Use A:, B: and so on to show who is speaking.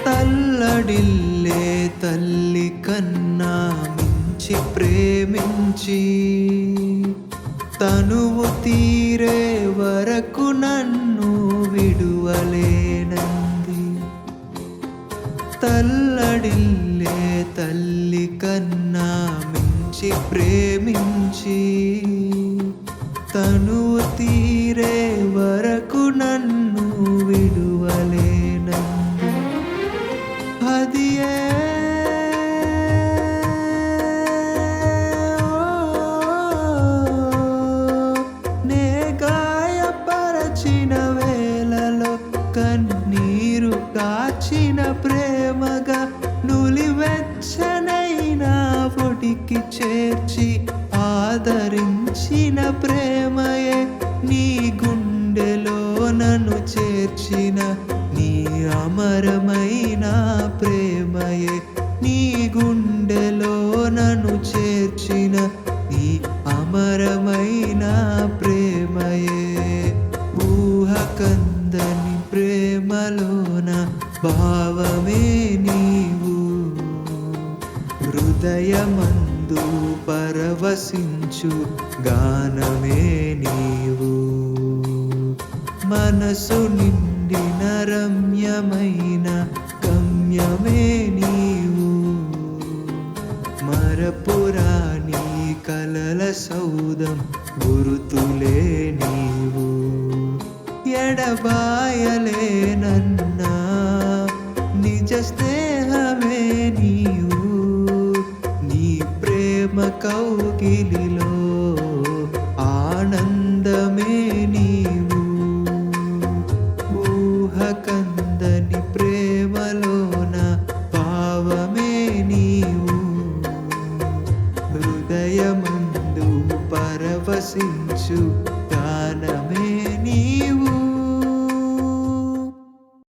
A: తల్లడిల్లే తల్లి కన్నా మించి ప్రేమించి తనువు తీరే వరకు నన్ను విడువలేనంది. తల్లడిల్లే తల్లి కన్నా మించి ప్రేమించి తనువు తీరే వరకు నన్ను విడువలేనంది. అదియే నే గాయపరచిన వేళలో కన్నీరు కాచిన ప్రేమగా నులివెచ్చనైనా ఒడికి చేర్చి ఆదరించిన ప్రేమయే నీ గుండెలో నన్ను చేర్చిన నీ అమరమైన ప్రేమయే నీ గుండెలో నన్ను చేర్చిన నీ అమరమైన ప్రేమయే. ఊహ కందని ప్రేమలోన భావమే నీవు హృదయమందు పరవశించు గానమే నీవు. మనసు నిండిన రమ్యమైన గమ్యమే నీవు. మరపురాని కలల సౌదం గురుతులే నీవు. ఎడబాయలేనన్నా నిజ స్నేహమే నీవు. నీ ప్రేమ కౌగిలిలో ఆనందమే నీవు. ఊహ కందని ప్రేమలోన భావమే నీవు. హృదయమందు పరవశించు